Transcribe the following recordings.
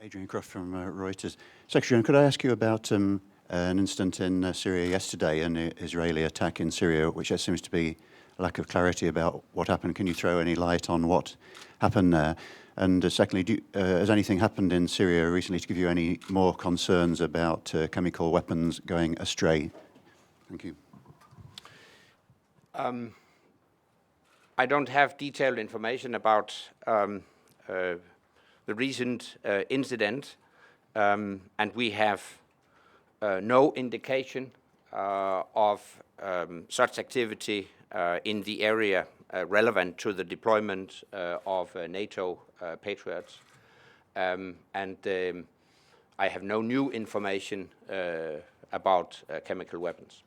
Adrian Croft from Reuters. Secretary General, could I ask you about an incident in Syria yesterday, an Israeli attack in Syria, which there seems to be a lack of clarity about what happened. Can you throw any light on what happened there? And secondly, has anything happened in Syria recently to give you any more concerns about chemical weapons going astray? Thank you. I don't have detailed information about the recent incident, and we have no indication of such activity in the area relevant to the deployment of NATO Patriots. And I have no new information about chemical weapons.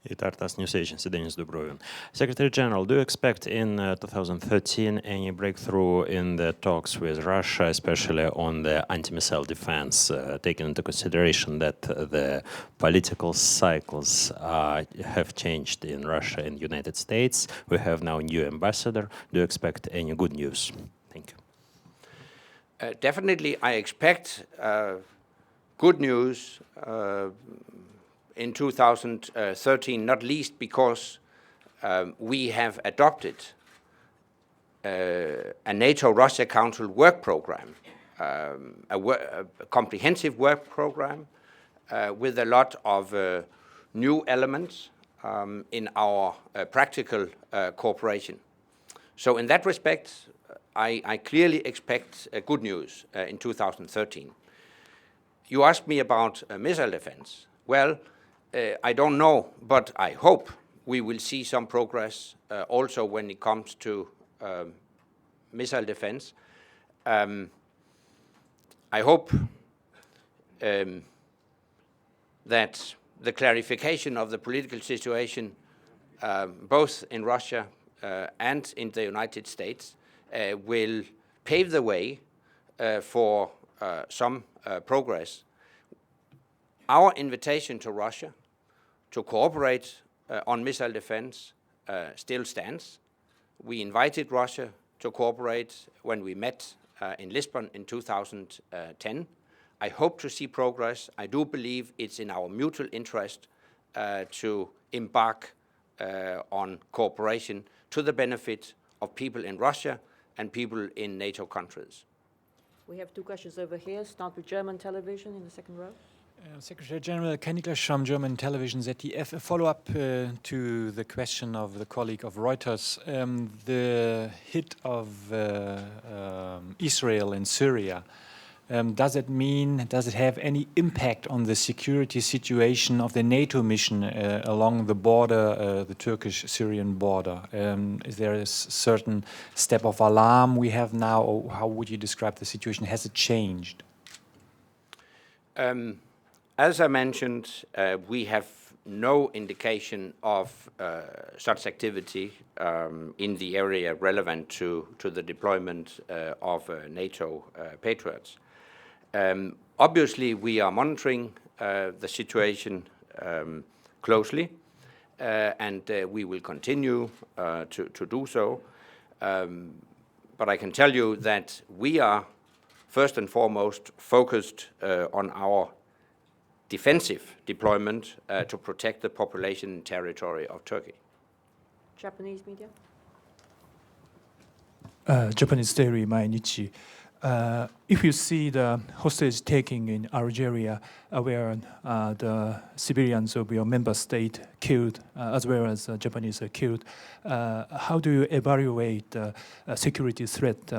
Itartas News Agency, Denis Dubrovin. Secretary General, do you expect in 2013 any breakthrough in the talks with Russia, especially on the anti-missile defense, taking into consideration that the political cycles have changed in Russia and United States? We have now a new ambassador. Do you expect any good news? Thank you. Definitely, I expect good news in 2013, not least because we have adopted a NATO-Russia Council work program, a comprehensive work program with a lot of new elements in our practical cooperation. So in that respect, I clearly expect good news in 2013. You asked me about missile defense. Well, I don't know, but I hope we will see some progress also when it comes to missile defense. I hope that the clarification of the political situation, both in Russia and in the United States, will pave the way for some progress. Our invitation to Russia to cooperate on missile defense still stands. We invited Russia to cooperate when we met in Lisbon in 2010. I hope to see progress. I do believe it's in our mutual interest to embark on cooperation to the benefit of people in Russia and people in NATO countries. We have two questions over here. Start with German television in the second row. Secretary General Kennikles from German television ZDF. A follow-up to the question of the colleague of Reuters. The hit of Israel in Syria, does it have any impact on the security situation of the NATO mission along the border, the Turkish-Syrian border? Is there a certain step of alarm we have now, or how would you describe the situation? Has it changed? As I mentioned, we have no indication of such activity in the area relevant to the deployment of NATO Patriots. Obviously, we are monitoring the situation closely, and we will continue to do so. But I can tell you that we are first and foremost focused on our defensive deployment to protect the population and territory of Turkey. Japanese media. Japanese Daily Mainichi. If you see the hostage taking in Algeria, where the civilians of your member state killed, as well as Japanese are killed, how do you evaluate the security threat,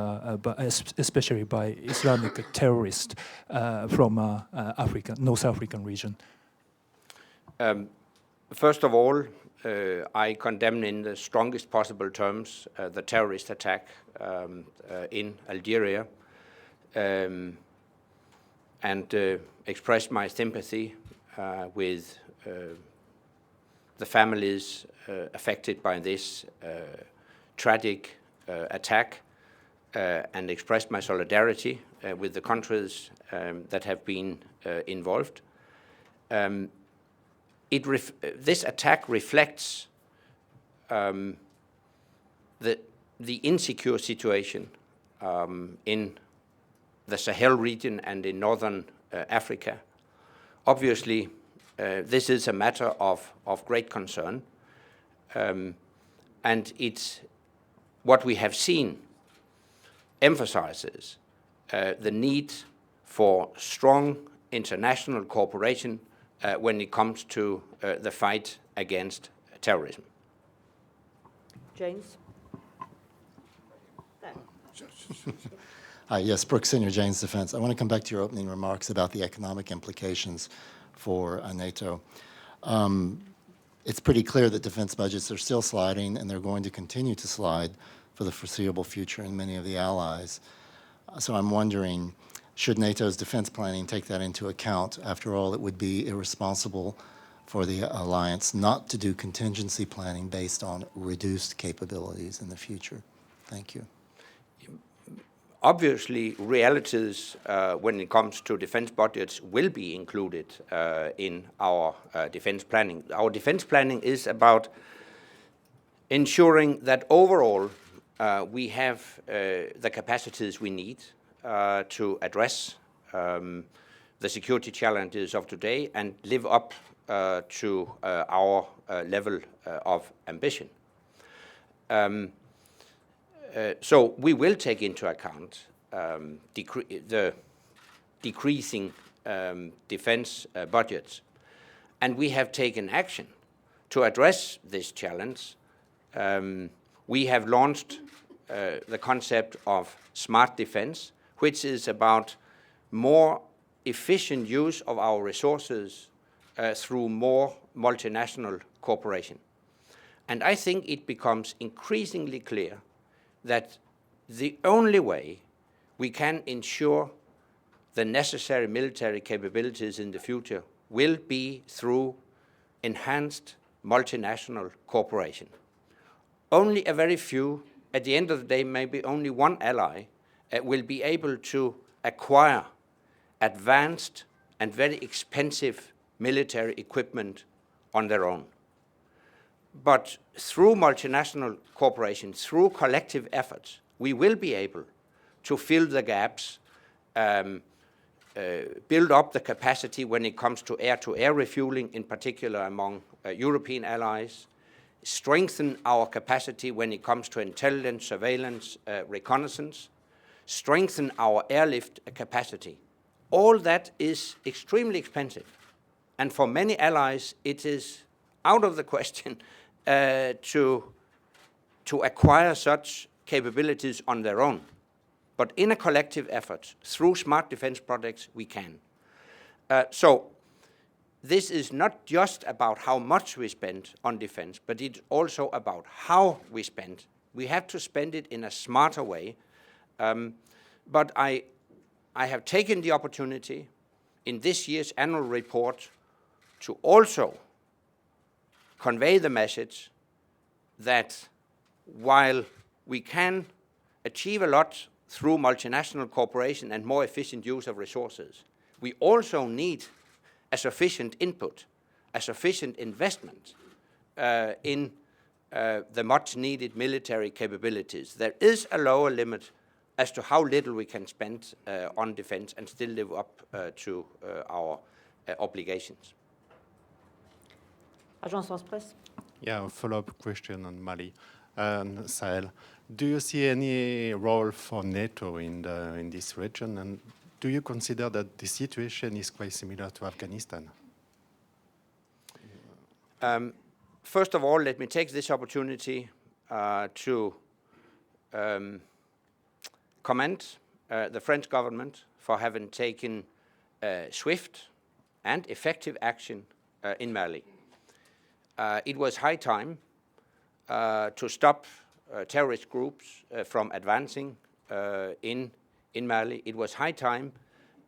especially by Islamic terrorists from North African region? First of all, I condemn in the strongest possible terms the terrorist attack in Algeria. And express my sympathy with the families affected by this tragic attack, and express my solidarity with the countries that have been involved. This attack reflects the the insecure situation in the Sahel region and in northern Africa. Obviously, this is a matter of great concern, and it's what we have seen emphasizes the need for strong international cooperation when it comes to the fight against terrorism. James? Hi, yes, Brooks Senior, Jane's Defense. I want to come back to your opening remarks about the economic implications for NATO. It's pretty clear that defense budgets are still sliding, and they're going to continue to slide for the foreseeable future in many of the allies. So I'm wondering, should NATO's defense planning take that into account? After all, it would be irresponsible for the alliance not to do contingency planning based on reduced capabilities in the future. Thank you. Obviously, realities when it comes to defense budgets will be included in our defense planning. Our defense planning is about ensuring that overall we have the capacities we need to address the security challenges of today and live up to our level of ambition. So we will take into account the decreasing defense budgets, and we have taken action to address this challenge. We have launched the concept of smart defense, which is about more efficient use of our resources through more multinational cooperation. And I think it becomes increasingly clear that the only way we can ensure the necessary military capabilities in the future will be through enhanced multinational cooperation. Only a very few, at the end of the day, maybe only one ally will be able to acquire advanced and very expensive military equipment on their own. But through multinational cooperation, through collective efforts, we will be able to fill the gaps, build up the capacity when it comes to air-to-air refueling, in particular among European allies, strengthen our capacity when it comes to intelligence, surveillance, reconnaissance, strengthen our airlift capacity. All that is extremely expensive. And for many allies, it is out of the question to acquire such capabilities on their own. But in a collective effort, through smart defense projects, we can. So this is not just about how much we spend on defense, but it's also about how we spend. We have to spend it in a smarter way. But I have taken the opportunity in this year's annual report to also convey the message that while we can achieve a lot through multinational cooperation and more efficient use of resources, we also need a sufficient input, a sufficient investment in the much needed military capabilities. There is a lower limit as to how little we can spend on defense and still live up to our obligations. Agence France-Presse. Yeah, a follow-up question on Mali and Sahel. Do you see any role for NATO in this region, and do you consider that the situation is quite similar to Afghanistan? First of all, let me take this opportunity to commend the French government for having taken swift and effective action in Mali. It was high time to stop terrorist groups from advancing in Mali. It was high time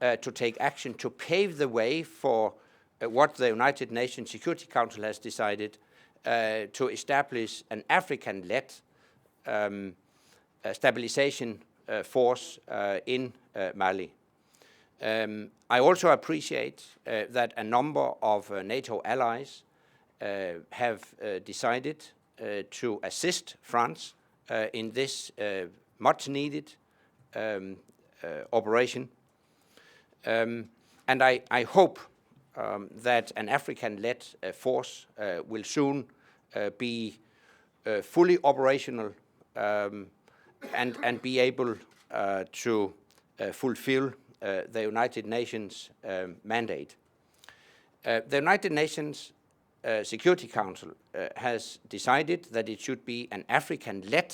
to take action to pave the way for what the United Nations Security Council has decided to establish an African-led stabilization force in Mali. I also appreciate that a number of NATO allies have decided to assist France in this much-needed operation. And I hope that an African-led force will soon be fully operational and be able to fulfill the United Nations mandate. The United Nations Security Council has decided that it should be an African-led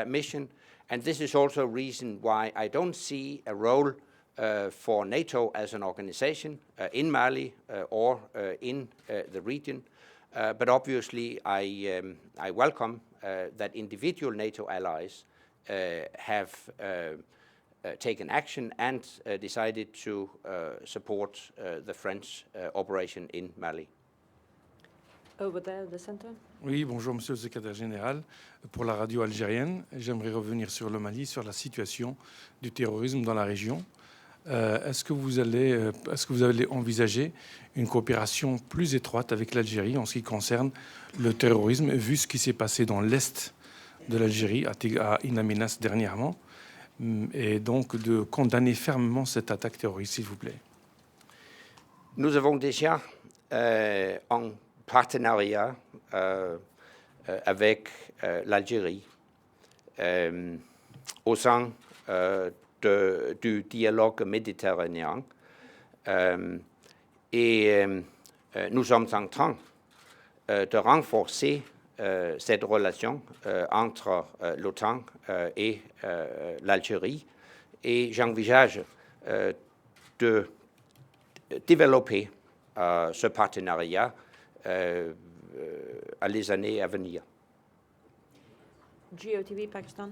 mission, and this is also a reason why I don't see a role for NATO as an organization in Mali or in the region. But obviously, I welcome that individual NATO allies have taken action and decided to support the French operation in Mali. Over there, the center. Oui, bonjour Monsieur le Secrétaire Général. Pour la radio algérienne, j'aimerais revenir sur le Mali, sur la situation du terrorisme dans la région. Est-ce que vous allez envisager une coopération plus étroite avec l'Algérie en ce qui concerne le terrorisme, vu ce qui s'est passé dans l'Est de l'Algérie, à In Amenas dernièrement, et donc de condamner fermement cette attaque terroriste, s'il vous plaît? Nous avons déjà un partenariat avec l'Algérie au sein du dialogue méditerranéen. Et nous sommes en train de renforcer cette relation entre l'OTAN et l'Algérie. Et j'envisage de développer ce partenariat à les années à venir. GOTV, Pakistan.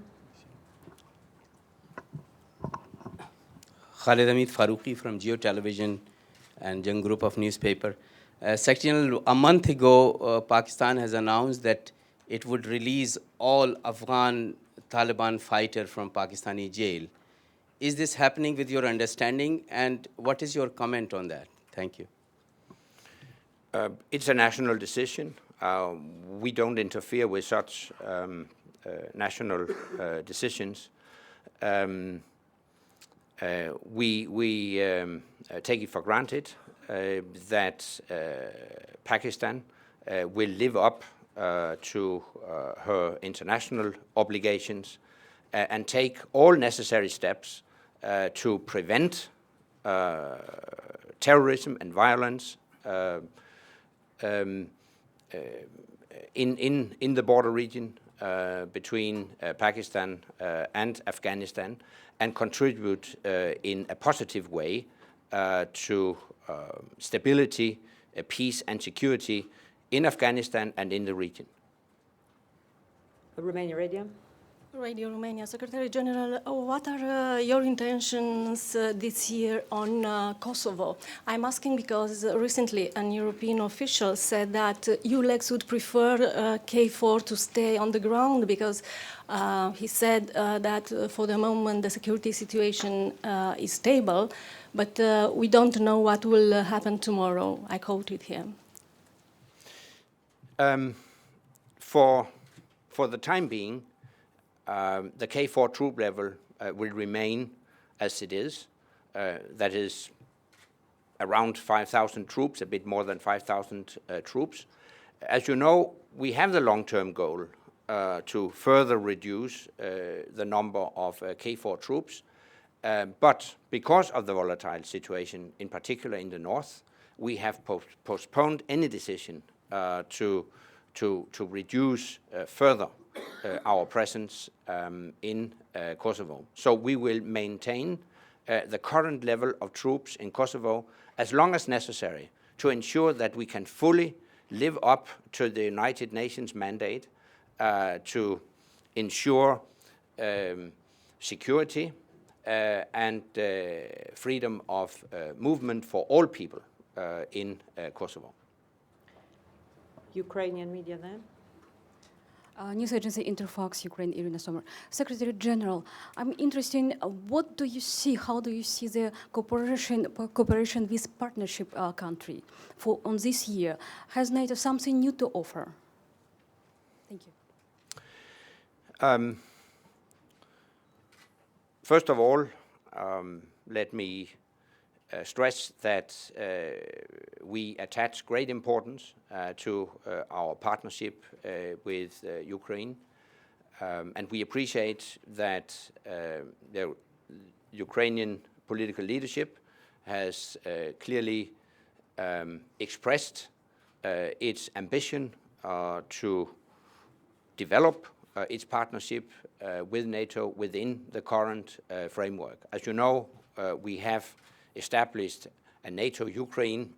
Khalid Hamid Faruqi from Geo Television and Young Group of Newspaper. Secretary General, a month ago, Pakistan has announced that it would release all Afghan Taliban fighters from Pakistani jail. Is this happening with your understanding, and what is your comment on that? Thank you. It's a national decision. We don't interfere with such national decisions. We take it for granted that Pakistan will live up to her international obligations and take all necessary steps to prevent terrorism and violence in the border region between Pakistan and Afghanistan, and contribute in a positive way to stability, peace and security in Afghanistan and in the region. Romania Radio. Radio Romania. Secretary General, what are your intentions this year on Kosovo? I'm asking because recently an European official said that ULEX would prefer KFOR to stay on the ground because he said that for the moment the security situation is stable, but we don't know what will happen tomorrow. I quoted him. For the time being, the KFOR troop level will remain as it is. That is around 5,000 troops, a bit more than 5,000 troops. As you know, we have the long-term goal to further reduce the number of KFOR troops. But because of the volatile situation, in particular in the north, we have postponed any decision to reduce further our presence in Kosovo. So we will maintain the current level of troops in Kosovo as long as necessary to ensure that we can fully live up to the United Nations mandate to ensure security and freedom of movement for all people in Kosovo. Ukrainian media then. News agency Interfox, Ukraine, Irina Sommer. Secretary General, I'm interested in what do you see, how do you see the cooperation with partnership country on this year? Has NATO something new to offer? Thank First of all, let me stress that we attach great importance to our partnership with Ukraine, and we appreciate that the Ukrainian political leadership has clearly expressed its ambition to develop its partnership with NATO within the current framework. As you know, we have established a NATO-Ukraine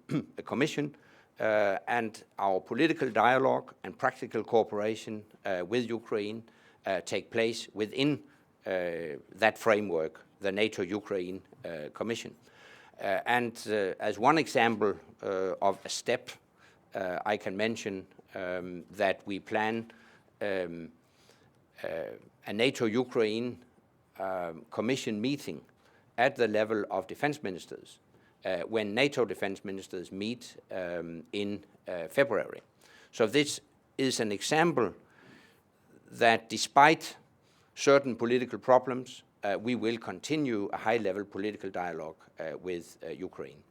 Commission, and our political dialogue and practical cooperation with Ukraine take place within that framework, the NATO-Ukraine Commission. And as one example of a step, I can mention that we plan a NATO-Ukraine Commission meeting at the level of defense ministers when NATO defense ministers meet in February. So this is an example that despite certain political problems, we will continue a high-level political dialogue with Ukraine.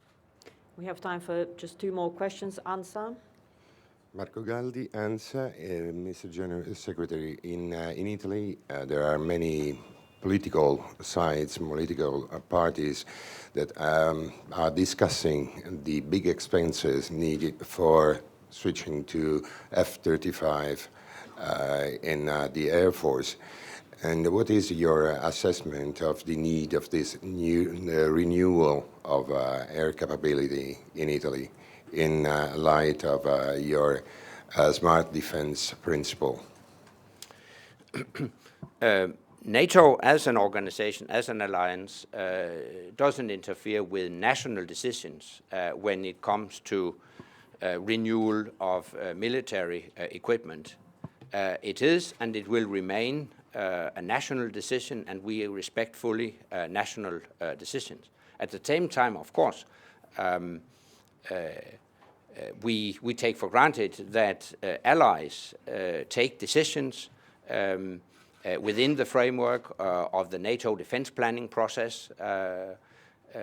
We have time for just 2 more questions. Answer. Marco Galdi, ANSA, Mr. General Secretary. In Italy, there are many political sides, political parties that are discussing the big expenses needed for switching to F-35 in the Air Force. And what is your assessment of the need of this new renewal of air capability in Italy in light of your smart defense principle? NATO as an organization, as an alliance, doesn't interfere with national decisions when it comes to renewal of military equipment. It is and it will remain a national decision, and we respect fully national decisions. At the same time, of course, we take for granted that allies take decisions within the framework of the NATO defense planning process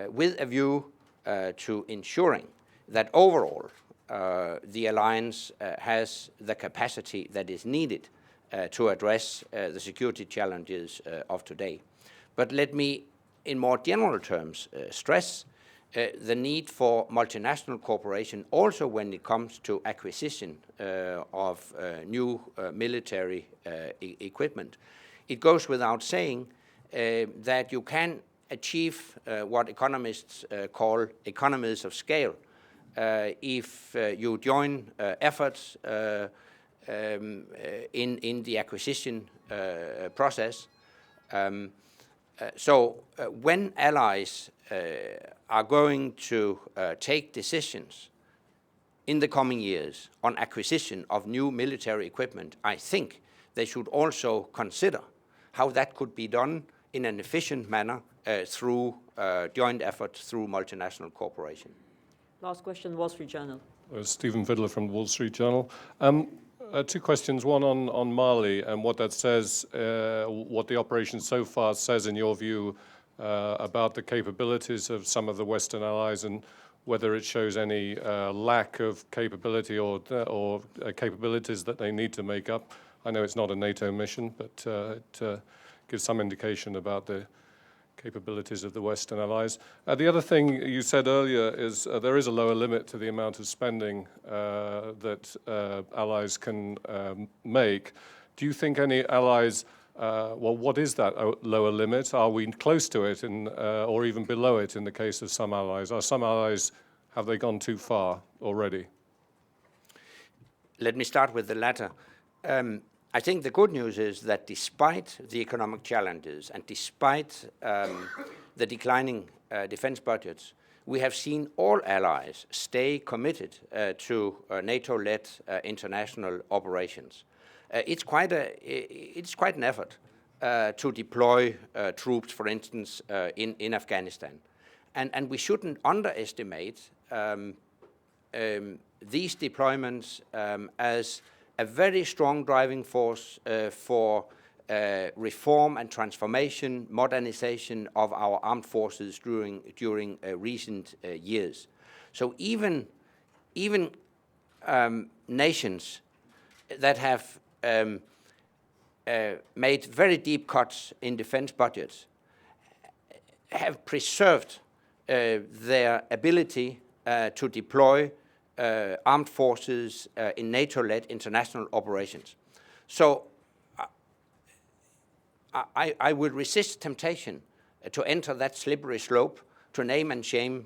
with a view to ensuring that overall the alliance has the capacity that is needed to address the security challenges of today. But let me, in more general terms, stress the need for multinational cooperation also when it comes to acquisition of new military equipment. It goes without saying that you can achieve what economists call economies of scale if you join efforts in the acquisition process. So when allies are going to take decisions in the coming years on acquisition of new military equipment, I think they should also consider how that could be done in an efficient manner through joint efforts through multinational cooperation. Last question, Wall Street Journal. Stephen Fiddler from the Wall Street Journal. 2 questions, one on Mali and what that says, what the operation so far says in your view about the capabilities of some of the Western allies and whether it shows any lack of capability or capabilities that they need to make up. I know it's not a NATO mission, but it gives some indication about the capabilities of the Western allies. The other thing you said earlier is there is a lower limit to the amount of spending that allies can make. Do you think any allies, well, what is that lower limit? Are we close to it or even below it in the case of some allies? Are some allies, have they gone too far already? Let me start with the latter. I think the good news is that despite the economic challenges and despite the declining defense budgets, we have seen all allies stay committed to NATO-led international operations. It's quite an effort to deploy troops, for instance, in Afghanistan. And we shouldn't underestimate these deployments as a very strong driving force for reform and transformation, modernization of our armed forces during recent years. So even nations that have made very deep cuts in defense budgets have preserved their ability to deploy armed forces in NATO-led international operations. So I would resist temptation to enter that slippery slope, to name and shame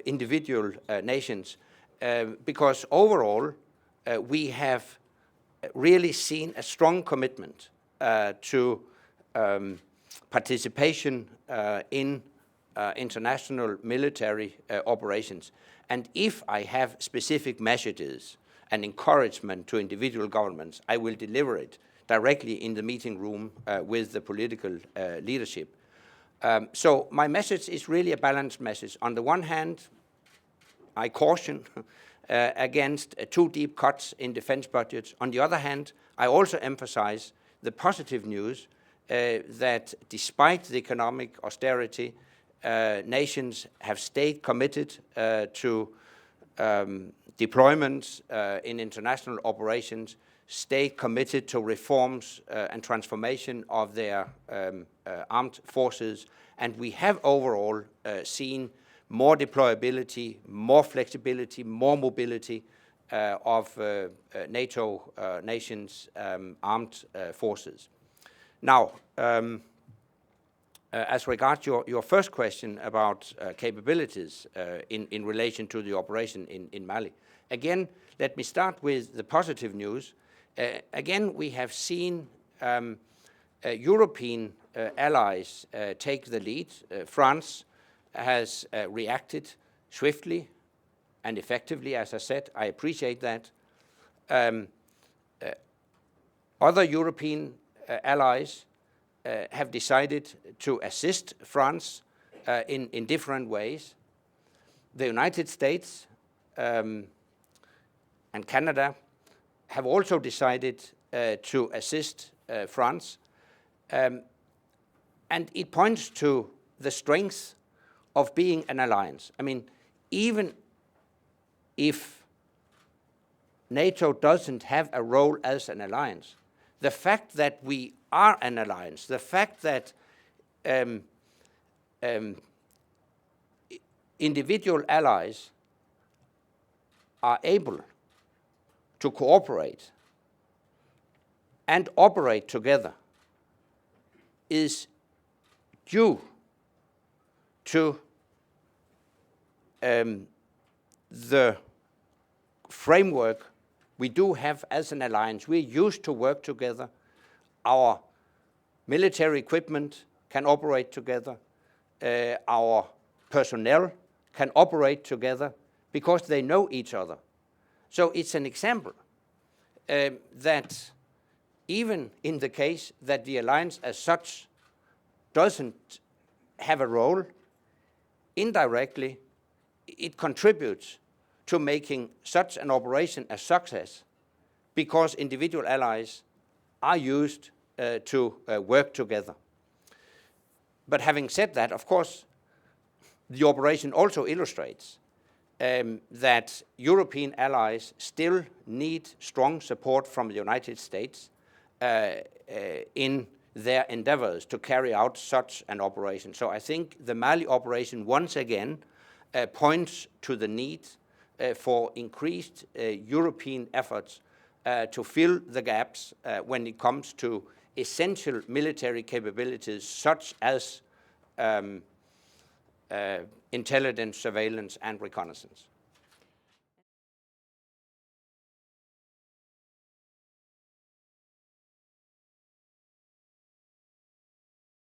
individual nations, because overall we have really seen a strong commitment to participation in international military operations. And if I have specific messages and encouragement to individual governments, I will deliver it directly in the meeting room with the political leadership. So my message is really a balanced message. On the one hand, I caution against too deep cuts in defense budgets. On the other hand, I also emphasize the positive news that despite the economic austerity, nations have stayed committed to deployments in international operations, stayed committed to reforms and transformation of their armed forces, and we have overall seen more deployability, more flexibility, more mobility of NATO nations' armed forces. Now, as regards your first question about capabilities in relation to the operation in Mali, again, let me start with the positive news. Again, we have seen European allies take the lead. France has reacted swiftly and effectively, as I said. I appreciate that. Other European allies have decided to assist France in different ways. The United States and Canada have also decided to assist France. And it points to the strength of being an alliance. I mean, even if NATO doesn't have a role as an alliance, the fact that we are an alliance, the fact that individual allies are able to cooperate and operate together is due to the framework we do have as an alliance. We're used to work together. Our military equipment can operate together. Our personnel can operate together because they know each other. So it's an example that even in the case that the alliance as such doesn't have a role, indirectly it contributes to making such an operation a success because individual allies are used to work together. But having said that, of course, the operation also illustrates that European allies still need strong support from the United States in their endeavors to carry out such an operation. So I think the Mali operation once again points to the need for increased European efforts to fill the gaps when it comes to essential military capabilities such as intelligence, surveillance, and reconnaissance.